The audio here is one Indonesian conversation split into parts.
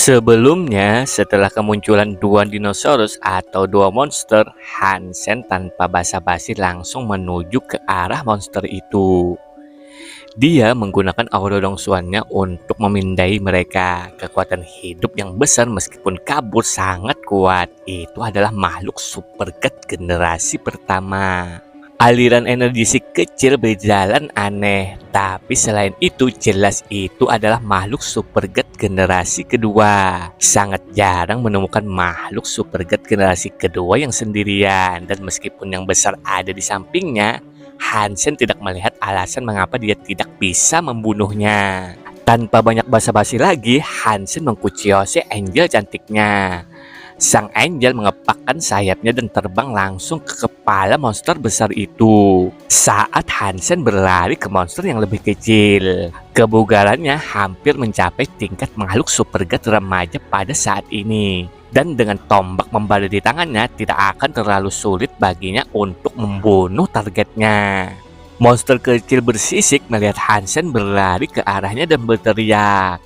Sebelumnya, setelah kemunculan dua dinosaurus atau dua monster, Hansen tanpa basa-basi langsung menuju ke arah monster itu. Dia menggunakan aura dongsuannya untuk memindai mereka. Kekuatan hidup yang besar meskipun kabur sangat kuat. Itu adalah makhluk super god generasi pertama. Aliran energi si kecil berjalan aneh, tapi selain itu jelas itu adalah makhluk super god generasi kedua. Sangat jarang menemukan makhluk super god generasi kedua yang sendirian, dan meskipun yang besar ada di sampingnya, Hansen tidak melihat alasan mengapa dia tidak bisa membunuhnya. Tanpa banyak basa-basi lagi, Hansen mengkuciosi Angel cantiknya. Sang Angel mengepakkan sayapnya dan terbang langsung ke kepala monster besar itu. Saat Hansen berlari ke monster yang lebih kecil, kebugarannya hampir mencapai tingkat makhluk super god remaja pada saat ini. Dan dengan tombak membara di tangannya, tidak akan terlalu sulit baginya untuk membunuh targetnya. Monster kecil bersisik melihat Hansen berlari ke arahnya dan berteriak.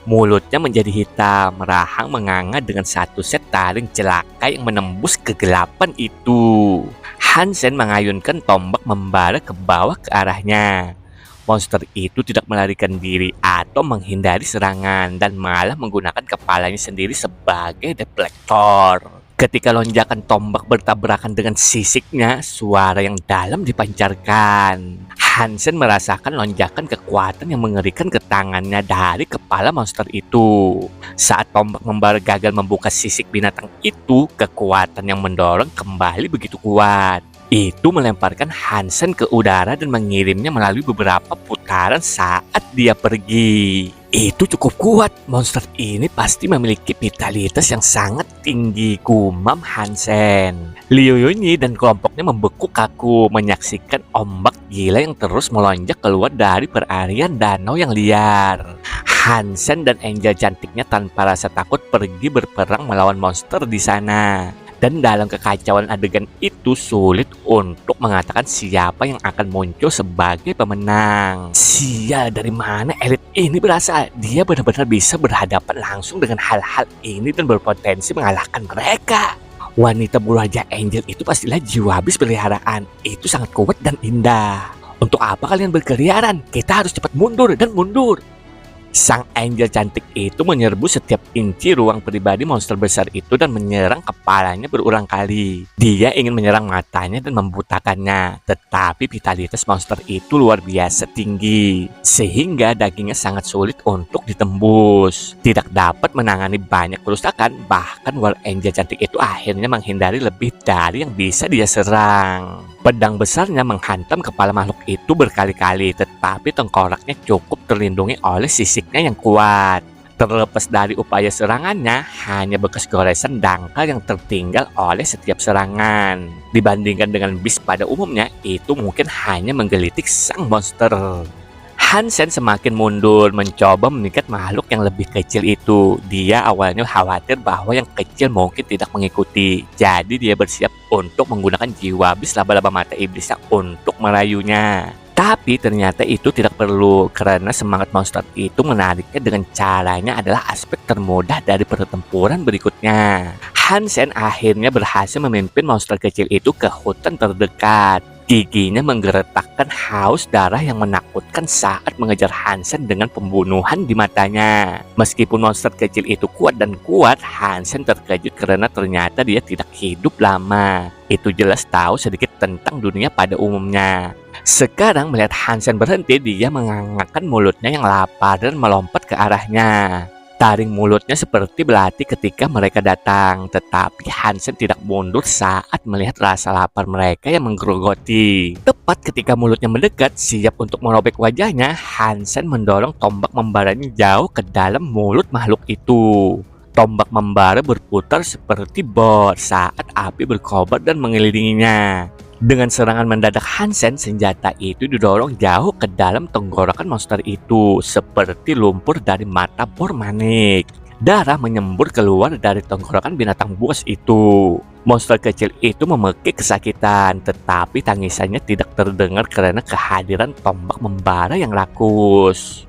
Mulutnya menjadi hitam, rahang menganga dengan satu set taring celaka yang menembus kegelapan itu. Hansen mengayunkan tombak membara ke bawah ke arahnya. Monster itu tidak melarikan diri atau menghindari serangan dan malah menggunakan kepalanya sendiri sebagai deflektor. Ketika lonjakan tombak bertabrakan dengan sisiknya, suara yang dalam dipancarkan. Hansen merasakan lonjakan kekuatan yang mengerikan ke tangannya dari kepala monster itu. Saat tombak membara gagal membuka sisik binatang itu, kekuatan yang mendorong kembali begitu kuat. Itu melemparkan Hansen ke udara dan mengirimnya melalui beberapa putaran saat dia pergi. Itu cukup kuat, monster ini pasti memiliki vitalitas yang sangat tinggi, gumam Hansen. Liu Yunyi dan kelompoknya membekuk kaku menyaksikan ombak gila yang terus melonjak keluar dari perarian danau yang liar. Hansen dan Angel cantiknya tanpa rasa takut pergi berperang melawan monster di sana. Dan dalam kekacauan adegan itu sulit untuk mengatakan siapa yang akan muncul sebagai pemenang. Sial, dari mana elit ini berasal? Dia benar-benar bisa berhadapan langsung dengan hal-hal ini dan berpotensi mengalahkan mereka. Wanita berwajah Angel itu pastilah jiwa habis peliharaan. Itu sangat kuat dan indah. Untuk apa kalian berkeliaran? Kita harus cepat mundur dan mundur. Sang Angel cantik itu menyerbu setiap inci ruang pribadi monster besar itu dan menyerang kepalanya berulang kali. Dia ingin menyerang matanya dan membutakannya, tetapi vitalitas monster itu luar biasa tinggi, sehingga dagingnya sangat sulit untuk ditembus. Tidak dapat menangani banyak kerusakan, bahkan War Angel cantik itu akhirnya menghindari lebih dari yang bisa dia serang. Pedang besarnya menghantam kepala makhluk itu berkali-kali, tetapi tengkoraknya cukup terlindungi oleh sisiknya yang kuat. Terlepas dari upaya serangannya, hanya bekas goresan dangkal yang tertinggal oleh setiap serangan. Dibandingkan dengan beast pada umumnya, itu mungkin hanya menggelitik sang monster. Hansen semakin mundur mencoba mengikat makhluk yang lebih kecil itu. Dia awalnya khawatir bahwa yang kecil mungkin tidak mengikuti. Jadi dia bersiap untuk menggunakan jiwa habis laba-laba mata iblisnya untuk merayunya. Tapi ternyata itu tidak perlu, karena semangat monster itu menariknya dengan caranya adalah aspek termudah dari pertempuran berikutnya. Hansen akhirnya berhasil memimpin monster kecil itu ke hutan terdekat. Giginya menggeretakkan haus darah yang menakutkan saat mengejar Hansen dengan pembunuhan di matanya. Meskipun monster kecil itu kuat dan kuat, Hansen terkejut karena ternyata dia tidak hidup lama. Itu jelas tahu sedikit tentang dunia pada umumnya. Sekarang melihat Hansen berhenti, dia mengangkat mulutnya yang lapar dan melompat ke arahnya. Taring mulutnya seperti belati ketika mereka datang, tetapi Hansen tidak mundur saat melihat rasa lapar mereka yang menggerogoti. Tepat ketika mulutnya mendekat, siap untuk merobek wajahnya, Hansen mendorong tombak membaranya jauh ke dalam mulut makhluk itu. Tombak membara berputar seperti bor saat api berkobar dan mengelilinginya. Dengan serangan mendadak Hansen, senjata itu didorong jauh ke dalam tenggorokan monster itu, seperti lumpur dari mata bor manik. Darah menyembur keluar dari tenggorokan binatang buas itu. Monster kecil itu memekik kesakitan, tetapi tangisannya tidak terdengar karena kehadiran tombak membara yang rakus.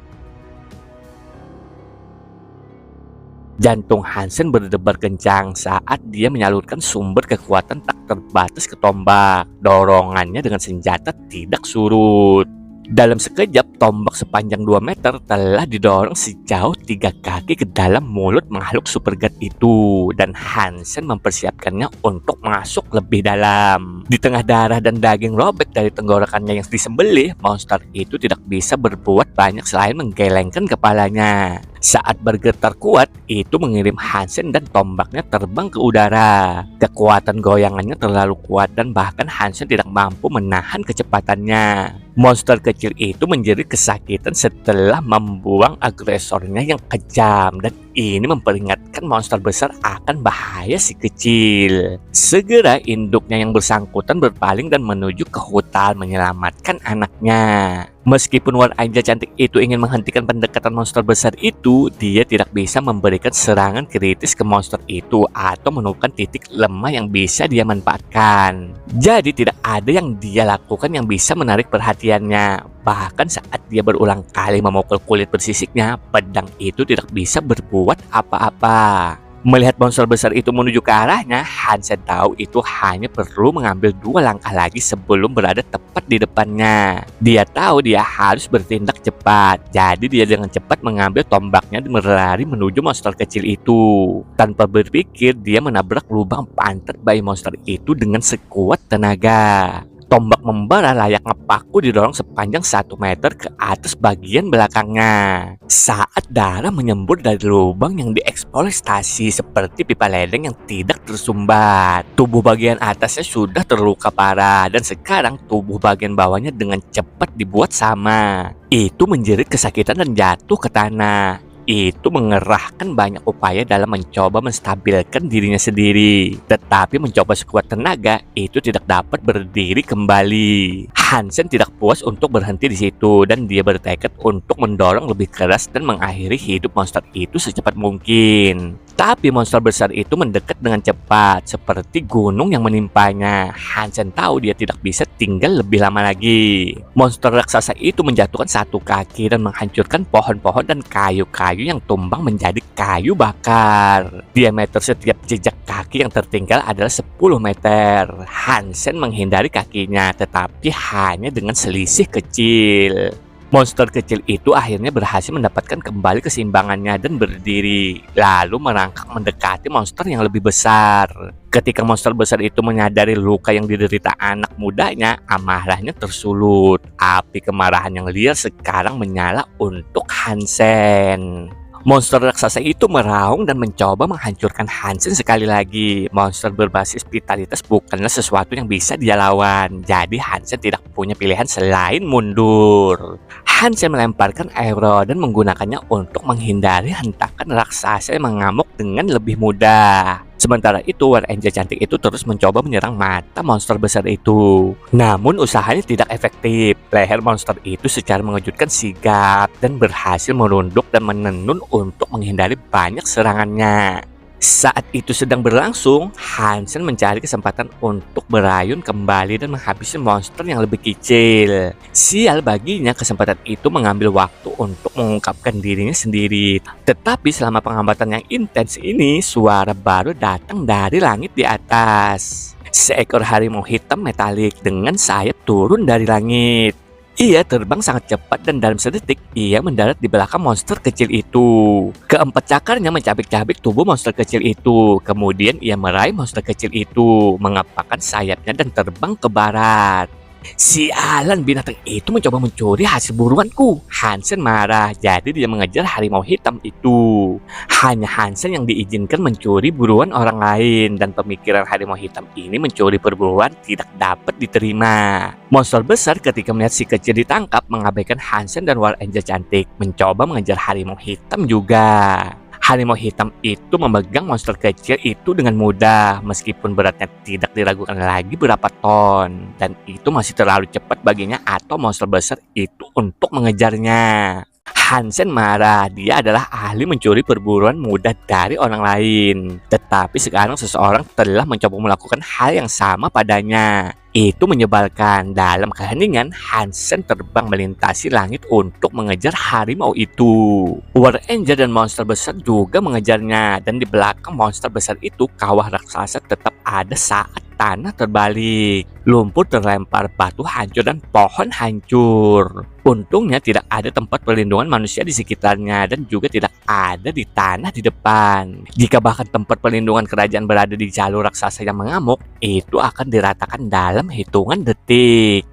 Jantung Hansen berdebar kencang saat dia menyalurkan sumber kekuatan tak terbatas ke tombak. Dorongannya dengan senjata tidak surut. Dalam sekejap, tombak sepanjang 2 meter telah didorong sejauh 3 kaki ke dalam mulut makhluk super god itu, dan Hansen mempersiapkannya untuk masuk lebih dalam. Di tengah darah dan daging robek dari tenggorokannya yang disembelih, monster itu tidak bisa berbuat banyak selain menggelengkan kepalanya. Saat bergetar kuat, itu mengirim Hansen dan tombaknya terbang ke udara. Kekuatan goyangannya terlalu kuat dan bahkan Hansen tidak mampu menahan kecepatannya. Monster kecil itu menjerit kesakitan setelah membuang agresornya yang kejam, dan ini memperingatkan monster besar akan bahaya si kecil. Segera induknya yang bersangkutan berpaling dan menuju ke hutan menyelamatkan anaknya. Meskipun War Angel cantik itu ingin menghentikan pendekatan monster besar itu, dia tidak bisa memberikan serangan kritis ke monster itu atau menemukan titik lemah yang bisa dia manfaatkan. Jadi tidak ada yang dia lakukan yang bisa menarik perhatiannya. Bahkan saat dia berulang kali memukul kulit bersisiknya, pedang itu tidak bisa berbuat apa-apa. Melihat monster besar itu menuju ke arahnya, Hansen tahu itu hanya perlu mengambil 2 langkah lagi sebelum berada tepat di depannya. Dia tahu dia harus bertindak cepat, jadi dia dengan cepat mengambil tombaknya dan berlari menuju monster kecil itu. Tanpa berpikir, dia menabrak lubang pantat bayi monster itu dengan sekuat tenaga. Tombak membara layaknya paku didorong sepanjang 1 meter ke atas bagian belakangnya. Saat darah menyembur dari lubang yang dieksploitasi seperti pipa ledeng yang tidak tersumbat. Tubuh bagian atasnya sudah terluka parah dan sekarang tubuh bagian bawahnya dengan cepat dibuat sama. Itu menjerit kesakitan dan jatuh ke tanah. Itu mengerahkan banyak upaya dalam mencoba menstabilkan dirinya sendiri. Tetapi mencoba sekuat tenaga, itu tidak dapat berdiri kembali. Hansen tidak puas untuk berhenti di situ dan dia bertekad untuk mendorong lebih keras dan mengakhiri hidup monster itu secepat mungkin. Tapi monster besar itu mendekat dengan cepat, seperti gunung yang menimpanya. Hansen tahu dia tidak bisa tinggal lebih lama lagi. Monster raksasa itu menjatuhkan 1 kaki dan menghancurkan pohon-pohon dan kayu-kayu yang tumbang menjadi kayu bakar. Diameter setiap jejak kaki yang tertinggal adalah 10 meter. Hansen menghindari kakinya, tetapi hanya dengan selisih kecil. Monster kecil itu akhirnya berhasil mendapatkan kembali keseimbangannya dan berdiri, lalu merangkak mendekati monster yang lebih besar. Ketika monster besar itu menyadari luka yang diderita anak mudanya, amarahnya tersulut. Api kemarahan yang liar sekarang menyala untuk Hansen. Monster raksasa itu meraung dan mencoba menghancurkan Hansen sekali lagi. Monster berbasis vitalitas bukanlah sesuatu yang bisa dia lawan. Jadi Hansen tidak punya pilihan selain mundur. Hansen melemparkan arrow dan menggunakannya untuk menghindari hentakan raksasa yang mengamuk dengan lebih mudah. Sementara itu, War Angel cantik itu terus mencoba menyerang mata monster besar itu. Namun usahanya tidak efektif. Leher monster itu secara mengejutkan sigap dan berhasil merunduk dan menenun untuk menghindari banyak serangannya. Saat itu sedang berlangsung, Hansen mencari kesempatan untuk berayun kembali dan menghabisi monster yang lebih kecil. Sial baginya, kesempatan itu mengambil waktu untuk mengungkapkan dirinya sendiri. Tetapi selama penghambatan yang intens ini, suara baru datang dari langit di atas. Seekor harimau hitam metalik dengan sayap turun dari langit. Ia terbang sangat cepat dan dalam sedetik ia mendarat di belakang monster kecil itu. Keempat cakarnya mencabik-cabik tubuh monster kecil itu. Kemudian ia meraih monster kecil itu, mengepakkan sayapnya dan terbang ke barat. Sialan, binatang itu mencoba mencuri hasil buruanku. Hansen marah, jadi dia mengejar harimau hitam itu. Hanya Hansen yang diizinkan mencuri buruan orang lain, dan pemikiran harimau hitam ini mencuri perburuan tidak dapat diterima. Monster besar ketika melihat si kecil ditangkap mengabaikan Hansen dan War Angel cantik, mencoba mengejar harimau hitam juga. Harimau hitam itu memegang monster kecil itu dengan mudah, meskipun beratnya tidak diragukan lagi berapa ton, dan itu masih terlalu cepat baginya atau monster besar itu untuk mengejarnya. Hansen marah, dia adalah ahli mencuri perburuan mudah dari orang lain. Tetapi sekarang seseorang telah mencoba melakukan hal yang sama padanya. Itu menyebalkan. Dalam keheningan, Hansen terbang melintasi langit untuk mengejar harimau itu. War Angel dan monster besar juga mengejarnya. Dan di belakang monster besar itu, kawah raksasa tetap ada saat tanah terbalik. Lumpur terlempar, batu hancur, dan pohon hancur. Untungnya tidak ada tempat perlindungan manusia di sekitarnya dan juga tidak ada di tanah di depan. Jika bahkan tempat perlindungan kerajaan berada di jalur raksasa yang mengamuk, itu akan diratakan dalam hitungan detik.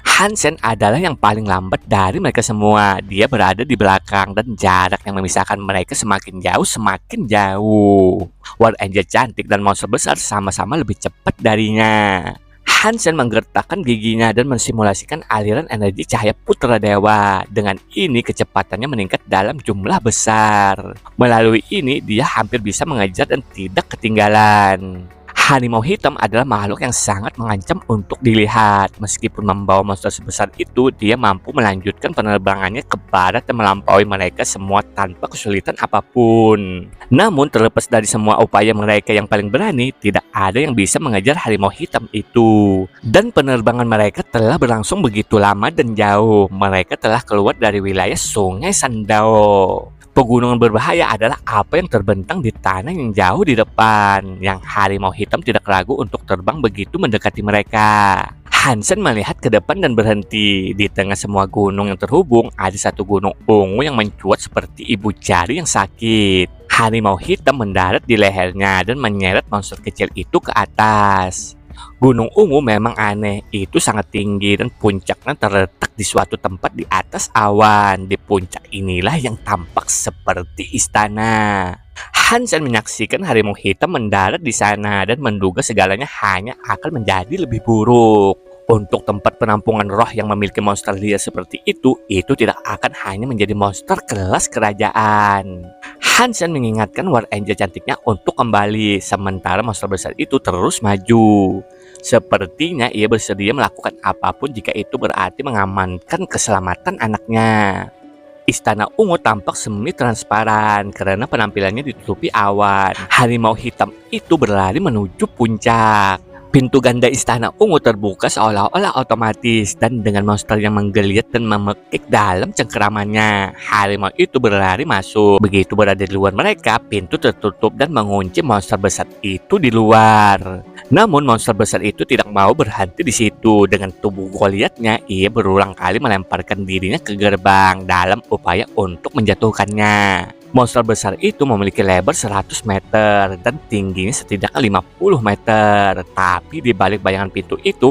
Hansen adalah yang paling lambat dari mereka semua. Dia berada di belakang dan jarak yang memisahkan mereka semakin jauh semakin jauh. War Angel cantik dan monster besar sama-sama lebih cepat darinya. Hansen menggertakkan giginya dan mensimulasikan aliran energi cahaya putra dewa. Dengan ini kecepatannya meningkat dalam jumlah besar. Melalui ini dia hampir bisa mengejar dan tidak ketinggalan. Harimau hitam adalah makhluk yang sangat mengancam untuk dilihat. Meskipun membawa monster sebesar itu, dia mampu melanjutkan penerbangannya ke barat dan melampaui mereka semua tanpa kesulitan apapun. Namun terlepas dari semua upaya mereka yang paling berani, tidak ada yang bisa mengejar harimau hitam itu. Dan penerbangan mereka telah berlangsung begitu lama dan jauh. Mereka telah keluar dari wilayah Sungai Sandao. Pegunungan berbahaya adalah apa yang terbentang di tanah yang jauh di depan. Yang harimau hitam tidak ragu untuk terbang begitu mendekati mereka. Hansen melihat ke depan dan berhenti. Di tengah semua gunung yang terhubung, ada satu gunung ungu yang mencuat seperti ibu jari yang sakit. Harimau hitam mendarat di lehernya dan menyeret monster kecil itu ke atas. Gunung ungu memang aneh, itu sangat tinggi dan puncaknya terletak di suatu tempat di atas awan. Di puncak inilah yang tampak seperti istana. Hansen menyaksikan harimau hitam mendarat di sana dan menduga segalanya hanya akan menjadi lebih buruk. Untuk tempat penampungan roh yang memiliki monster liar seperti itu tidak akan hanya menjadi monster kelas kerajaan. Hansen mengingatkan War Angel cantiknya untuk kembali, sementara monster besar itu terus maju. Sepertinya ia bersedia melakukan apapun jika itu berarti mengamankan keselamatan anaknya. Istana ungu tampak semi transparan karena penampilannya ditutupi awan. Harimau hitam itu berlari menuju puncak. Pintu ganda istana ungu terbuka seolah-olah otomatis dan dengan monster yang menggeliat dan memekik dalam cengkeramannya. Harimau itu berlari masuk. Begitu berada di luar mereka, pintu tertutup dan mengunci monster besar itu di luar. Namun monster besar itu tidak mau berhenti di situ. Dengan tubuh goliatnya, ia berulang kali melemparkan dirinya ke gerbang dalam upaya untuk menjatuhkannya. Monster besar itu memiliki lebar 100 meter dan tingginya setidaknya 50 meter. Tapi di balik bayangan pintu itu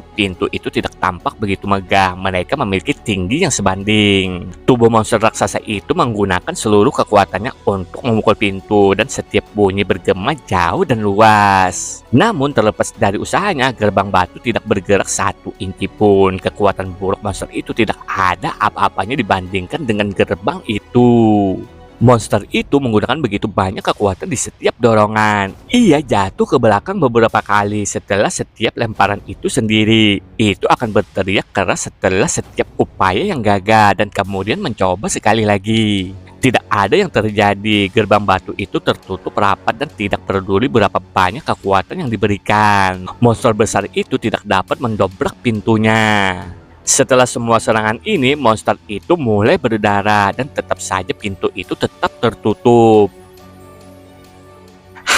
tidak tampak begitu megah. Mereka memiliki tinggi yang sebanding. Tubuh monster raksasa itu menggunakan seluruh kekuatannya untuk memukul pintu dan setiap bunyi bergema jauh dan luas. Namun terlepas dari usahanya, gerbang batu tidak bergerak 1 inci pun. Kekuatan buruk monster itu tidak ada apa-apanya dibandingkan dengan gerbang itu. Monster itu menggunakan begitu banyak kekuatan di setiap dorongan. Ia jatuh ke belakang beberapa kali setelah setiap lemparan itu sendiri. Itu akan berteriak keras setelah setiap upaya yang gagal dan kemudian mencoba sekali lagi. Tidak ada yang terjadi. Gerbang batu itu tertutup rapat dan tidak peduli berapa banyak kekuatan yang diberikan. Monster besar itu tidak dapat mendobrak pintunya. Setelah semua serangan ini, monster itu mulai berdarah dan tetap saja pintu itu tetap tertutup.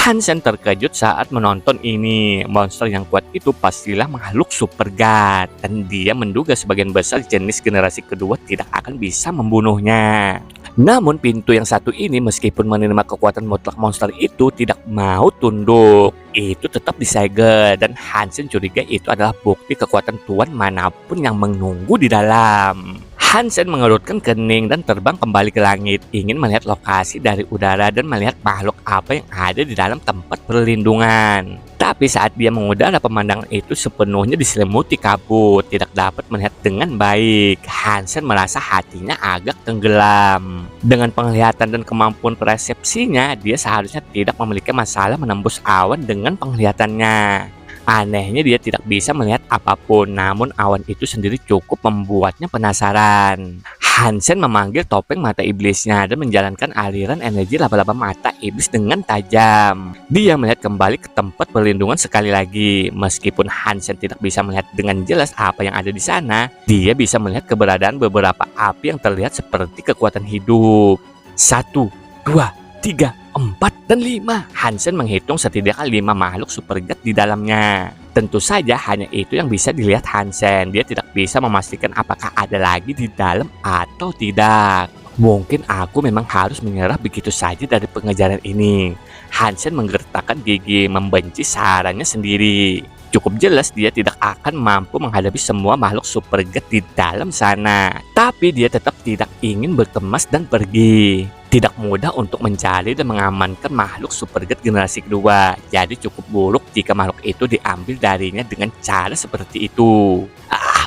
Hansen terkejut saat menonton ini. Monster yang kuat itu pastilah makhluk super god dan dia menduga sebagian besar jenis generasi kedua tidak akan bisa membunuhnya. Namun pintu yang satu ini meskipun menerima kekuatan mutlak monster itu tidak mau tunduk. Itu tetap disegel dan Hansen curiga itu adalah bukti kekuatan tuan manapun yang menunggu di dalam. Hansen mengerutkan kening dan terbang kembali ke langit, ingin melihat lokasi dari udara dan melihat makhluk apa yang ada di dalam tempat perlindungan. Tapi saat dia mengudara, pemandangan itu sepenuhnya diselimuti kabut, tidak dapat melihat dengan baik. Hansen merasa hatinya agak tenggelam. Dengan penglihatan dan kemampuan persepsinya, dia seharusnya tidak memiliki masalah menembus awan dengan penglihatannya. Anehnya dia tidak bisa melihat apapun, namun awan itu sendiri cukup membuatnya penasaran. Hansen memanggil topeng mata iblisnya dan menjalankan aliran energi laba-laba mata iblis dengan tajam. Dia melihat kembali ke tempat perlindungan sekali lagi. Meskipun Hansen tidak bisa melihat dengan jelas apa yang ada di sana, dia bisa melihat keberadaan beberapa api yang terlihat seperti kekuatan hidup. 1, 2, 3, 4, dan 5. Hansen menghitung setidaknya 5 makhluk super god di dalamnya. Tentu saja hanya itu yang bisa dilihat Hansen. Dia tidak bisa memastikan apakah ada lagi di dalam atau tidak. Mungkin aku memang harus menyerah begitu saja dari pengejaran ini. Hansen menggertakkan gigi, membenci sarannya sendiri. Cukup jelas dia tidak akan mampu menghadapi semua makhluk super god di dalam sana. Tapi dia tetap tidak ingin berkemas dan pergi. Tidak mudah untuk mencari dan mengamankan makhluk super god generasi kedua. Jadi cukup buruk jika makhluk itu diambil darinya dengan cara seperti itu.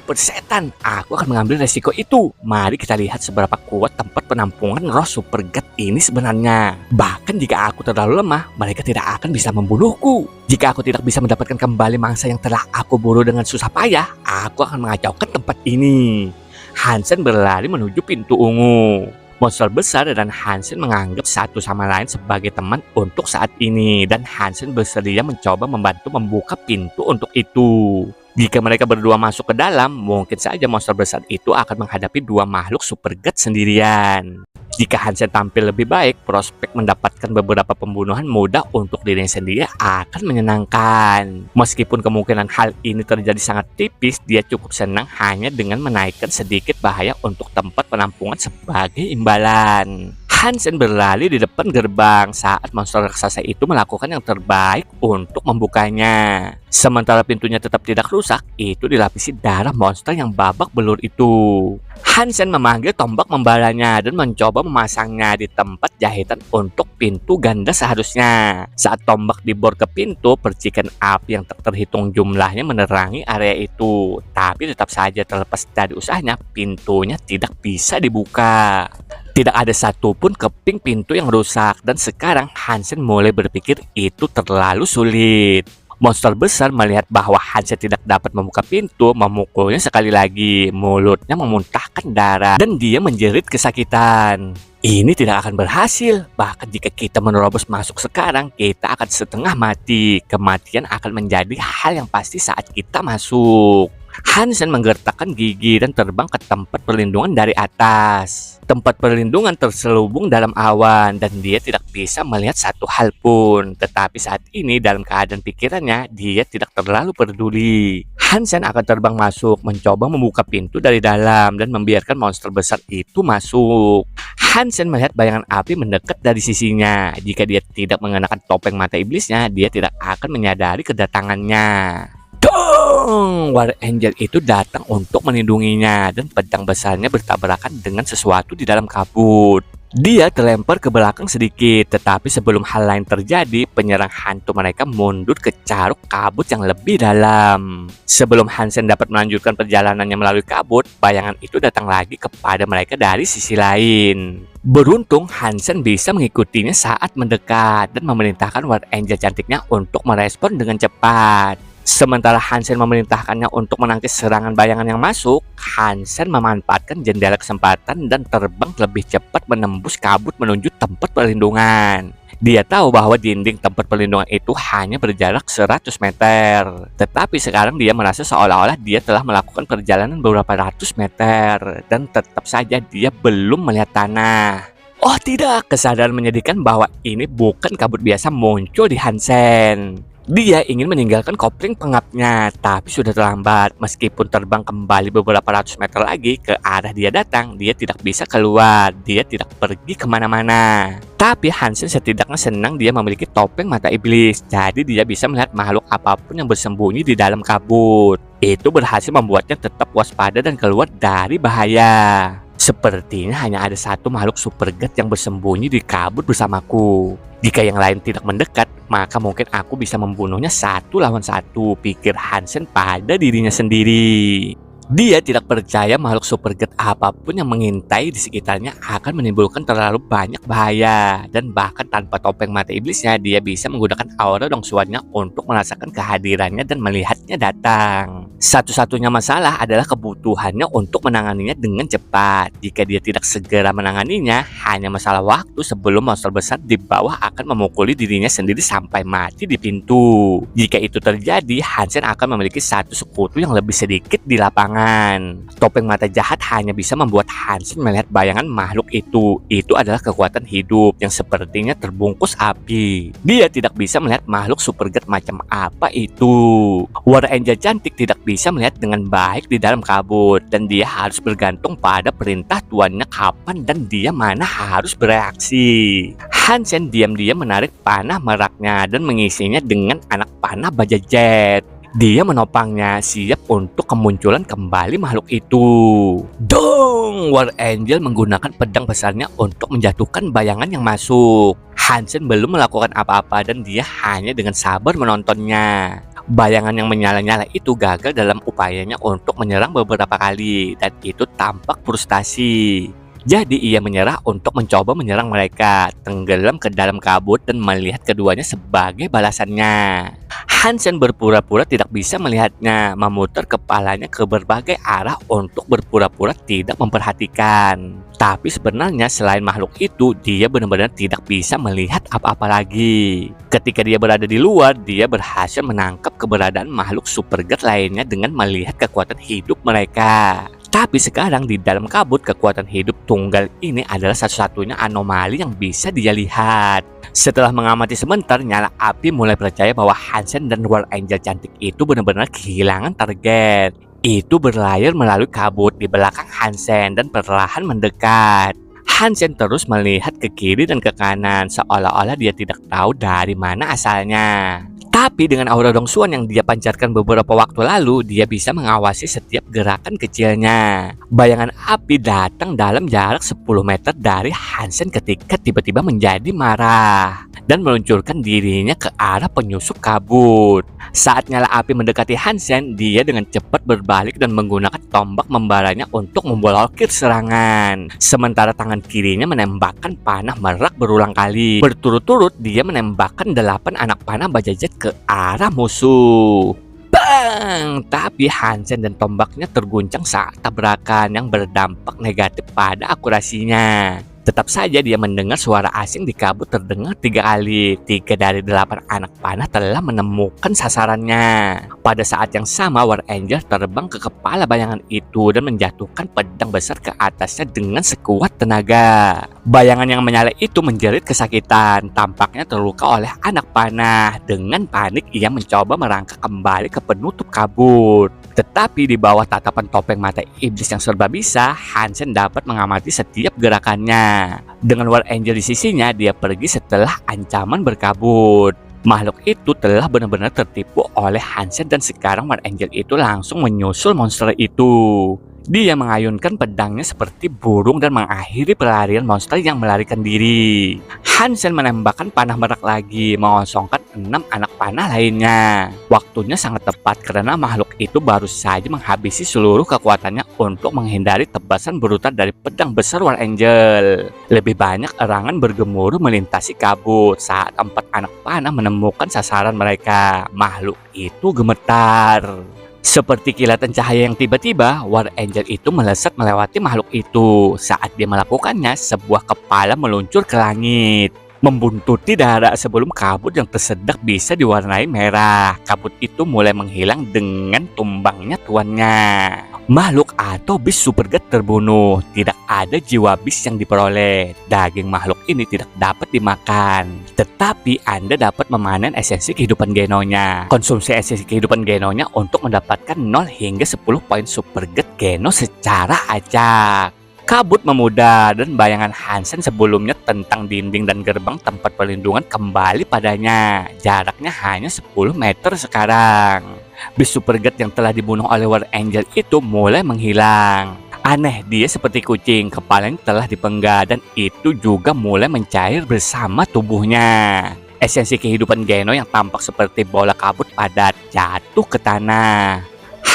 Persetan, aku akan mengambil resiko itu. Mari kita lihat seberapa kuat tempat penampungan roh super god ini sebenarnya. Bahkan jika aku terlalu lemah, mereka tidak akan bisa membunuhku. Jika aku tidak bisa mendapatkan kembali mangsa yang telah aku buru dengan susah payah, aku akan mengacaukan tempat ini. Hansen berlari menuju pintu ungu. Monster besar dan Hansen menganggap satu sama lain sebagai teman untuk saat ini, dan Hansen bersedia mencoba membantu membuka pintu untuk itu. Jika mereka berdua masuk ke dalam, mungkin saja monster besar itu akan menghadapi 2 makhluk super god sendirian. Jika Hansen tampil lebih baik, prospek mendapatkan beberapa pembunuhan mudah untuk dirinya sendiri akan menyenangkan. Meskipun kemungkinan hal ini terjadi sangat tipis, dia cukup senang hanya dengan menaikkan sedikit bahaya untuk tempat penampungan sebagai imbalan. Hansen berlari di depan gerbang saat monster raksasa itu melakukan yang terbaik untuk membukanya. Sementara pintunya tetap tidak rusak, itu dilapisi darah monster yang babak belur itu. Hansen memanggil tombak membalanya dan mencoba memasangnya di tempat jahitan untuk pintu ganda seharusnya. Saat tombak dibor ke pintu, percikan api yang tak terhitung jumlahnya menerangi area itu. Tapi tetap saja terlepas dari usahanya, pintunya tidak bisa dibuka. Tidak ada satupun keping pintu yang rusak, dan sekarang Hansen mulai berpikir itu terlalu sulit. Monster besar melihat bahwa Hansen tidak dapat membuka pintu, memukulnya sekali lagi. Mulutnya memuntahkan darah dan dia menjerit kesakitan. Ini tidak akan berhasil. Bahkan jika kita menerobos masuk sekarang, kita akan setengah mati. Kematian akan menjadi hal yang pasti saat kita masuk. Hansen menggertakkan gigi dan terbang ke tempat perlindungan dari atas. Tempat perlindungan terselubung dalam awan dan dia tidak bisa melihat satu hal pun. Tetapi saat ini dalam keadaan pikirannya, dia tidak terlalu peduli. Hansen akan terbang masuk, mencoba membuka pintu dari dalam dan membiarkan monster besar itu masuk. Hansen melihat bayangan api mendekat dari sisinya. Jika dia tidak mengenakan topeng mata iblisnya, dia tidak akan menyadari kedatangannya. War Angel itu datang untuk melindunginya dan pedang besarnya bertabrakan dengan sesuatu di dalam kabut. Dia terlempar ke belakang sedikit, tetapi sebelum hal lain terjadi, penyerang hantu mereka mundur ke caruk kabut yang lebih dalam. Sebelum Hansen dapat melanjutkan perjalanannya melalui kabut, bayangan itu datang lagi kepada mereka dari sisi lain. Beruntung Hansen bisa mengikutinya saat mendekat dan memerintahkan War Angel cantiknya untuk merespon dengan cepat. Sementara Hansen memerintahkannya untuk menangkis serangan bayangan yang masuk, Hansen memanfaatkan jendela kesempatan dan terbang lebih cepat menembus kabut menuju tempat perlindungan. Dia tahu bahwa dinding tempat perlindungan itu hanya berjarak 100 meter. Tetapi sekarang dia merasa seolah-olah dia telah melakukan perjalanan beberapa ratus meter. Dan tetap saja dia belum melihat tanah. Oh tidak, kesadaran menyedihkan bahwa ini bukan kabut biasa muncul di Hansen. Dia ingin meninggalkan kopling pengapnya, tapi sudah terlambat. Meskipun terbang kembali beberapa ratus meter lagi ke arah dia datang, dia tidak bisa keluar. Dia tidak pergi kemana-mana. Tapi Hansen setidaknya senang dia memiliki topeng mata iblis. Jadi dia bisa melihat makhluk apapun yang bersembunyi di dalam kabut. Itu berhasil membuatnya tetap waspada dan keluar dari bahaya. Sepertinya hanya ada satu makhluk super god yang bersembunyi di kabut bersamaku. Jika yang lain tidak mendekat, maka mungkin aku bisa membunuhnya 1 lawan 1, pikir Hansen pada dirinya sendiri. Dia tidak percaya makhluk superget apapun yang mengintai di sekitarnya akan menimbulkan terlalu banyak bahaya. Dan bahkan tanpa topeng mata iblisnya, dia bisa menggunakan aura dongsuannya untuk merasakan kehadirannya dan melihatnya datang. Satu-satunya masalah adalah kebutuhannya untuk menanganinya dengan cepat. Jika dia tidak segera menanganinya, hanya masalah waktu sebelum monster besar di bawah akan memukuli dirinya sendiri sampai mati di pintu. Jika itu terjadi, Hansen akan memiliki satu sekutu yang lebih sedikit di lapangan. Topeng mata jahat hanya bisa membuat Hansen melihat bayangan makhluk itu. Itu adalah kekuatan hidup yang sepertinya terbungkus api. Dia tidak bisa melihat makhluk superget macam apa itu. War Angel cantik tidak bisa melihat dengan baik di dalam kabut, dan dia harus bergantung pada perintah tuannya kapan dan dia mana harus bereaksi. Hansen diam-diam menarik panah meraknya dan mengisinya dengan anak panah baja jet. Dia menopangnya, siap untuk kemunculan kembali makhluk itu. Dong! War Angel menggunakan pedang besarnya untuk menjatuhkan bayangan yang masuk. Hansen belum melakukan apa-apa dan dia hanya dengan sabar menontonnya. Bayangan yang menyala-nyala itu gagal dalam upayanya untuk menyerang beberapa kali, dan itu tampak frustasi. Jadi ia menyerah untuk mencoba menyerang mereka, tenggelam ke dalam kabut dan melihat keduanya sebagai balasannya. Hansen berpura-pura tidak bisa melihatnya, memutar kepalanya ke berbagai arah untuk berpura-pura tidak memperhatikan. Tapi sebenarnya selain makhluk itu, dia benar-benar tidak bisa melihat apa-apa lagi. Ketika dia berada di luar, dia berhasil menangkap keberadaan makhluk superget lainnya dengan melihat kekuatan hidup mereka. Tapi sekarang di dalam kabut, kekuatan hidup tunggal ini adalah satu-satunya anomali yang bisa dia lihat. Setelah mengamati sebentar, nyala api mulai percaya bahwa Hansen dan War Angel cantik itu benar-benar kehilangan target. Itu berlayar melalui kabut di belakang Hansen dan perlahan mendekat. Hansen terus melihat ke kiri dan ke kanan, seolah-olah dia tidak tahu dari mana asalnya. Tapi dengan aura dongsuan yang dia pancarkan beberapa waktu lalu, dia bisa mengawasi setiap gerakan kecilnya. Bayangan api datang dalam jarak 10 meter dari Hansen ketika tiba-tiba menjadi marah dan meluncurkan dirinya ke arah penyusup kabut. Saat nyala api mendekati Hansen, dia dengan cepat berbalik dan menggunakan tombak membaranya untuk memblokir serangan. Sementara tangan kirinya menembakkan panah merak berulang kali. Berturut-turut dia menembakkan 8 anak panah baja jet ke arah musuh. Bang! Tapi Hansen dan tombaknya terguncang saat tabrakan yang berdampak negatif pada akurasinya. Tetap saja dia mendengar suara asing di kabut terdengar 3 kali. 3 dari 8 anak panah telah menemukan sasarannya. Pada saat yang sama, War Angel terbang ke kepala bayangan itu dan menjatuhkan pedang besar ke atasnya dengan sekuat tenaga. Bayangan yang menyala itu menjerit kesakitan, tampaknya terluka oleh anak panah. Dengan panik, ia mencoba merangkak kembali ke penutup kabut. Tetapi di bawah tatapan topeng mata iblis yang serba bisa, Hansen dapat mengamati setiap gerakannya. Dengan War Angel di sisinya, dia pergi setelah ancaman berkabut. Makhluk itu telah benar-benar tertipu oleh Hansen dan sekarang War Angel itu langsung menyusul monster itu. Dia mengayunkan pedangnya seperti burung dan mengakhiri pelarian monster yang melarikan diri. Hansen menembakkan panah merak lagi, mengosongkan 6 anak panah lainnya. Waktunya sangat tepat karena makhluk itu baru saja menghabisi seluruh kekuatannya untuk menghindari tebasan brutal dari pedang besar War Angel. Lebih banyak erangan bergemuruh melintasi kabut saat 4 anak panah menemukan sasaran mereka. Makhluk itu gemetar. Seperti kilatan cahaya yang tiba-tiba, War Angel itu melesat melewati makhluk itu. Saat dia melakukannya, sebuah kepala meluncur ke langit, membuntuti darat sebelum kabut yang tersedak bisa diwarnai merah. Kabut itu mulai menghilang dengan tumbangnya tuannya. Makhluk atau bis superget terbunuh. Tidak ada jiwa bis yang diperoleh. Daging makhluk ini tidak dapat dimakan. Tetapi Anda dapat memanen esensi kehidupan genonya. Konsumsi esensi kehidupan genonya untuk mendapatkan 0 hingga 10 poin superget geno secara acak. Kabut memudar dan bayangan Hansen sebelumnya tentang dinding dan gerbang tempat perlindungan kembali padanya. Jaraknya hanya 10 meter sekarang. Bis superget yang telah dibunuh oleh War Angel itu mulai menghilang. Aneh, dia seperti kucing, kepalanya telah dipenggal dan itu juga mulai mencair bersama tubuhnya. Esensi kehidupan Geno yang tampak seperti bola kabut padat jatuh ke tanah.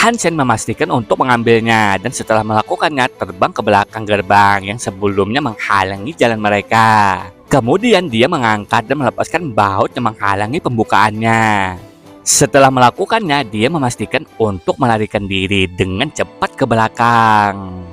Hansen memastikan untuk mengambilnya dan setelah melakukannya terbang ke belakang gerbang yang sebelumnya menghalangi jalan mereka. Kemudian dia mengangkat dan melepaskan baut yang menghalangi pembukaannya. Setelah melakukannya, dia memastikan untuk melarikan diri dengan cepat ke belakang.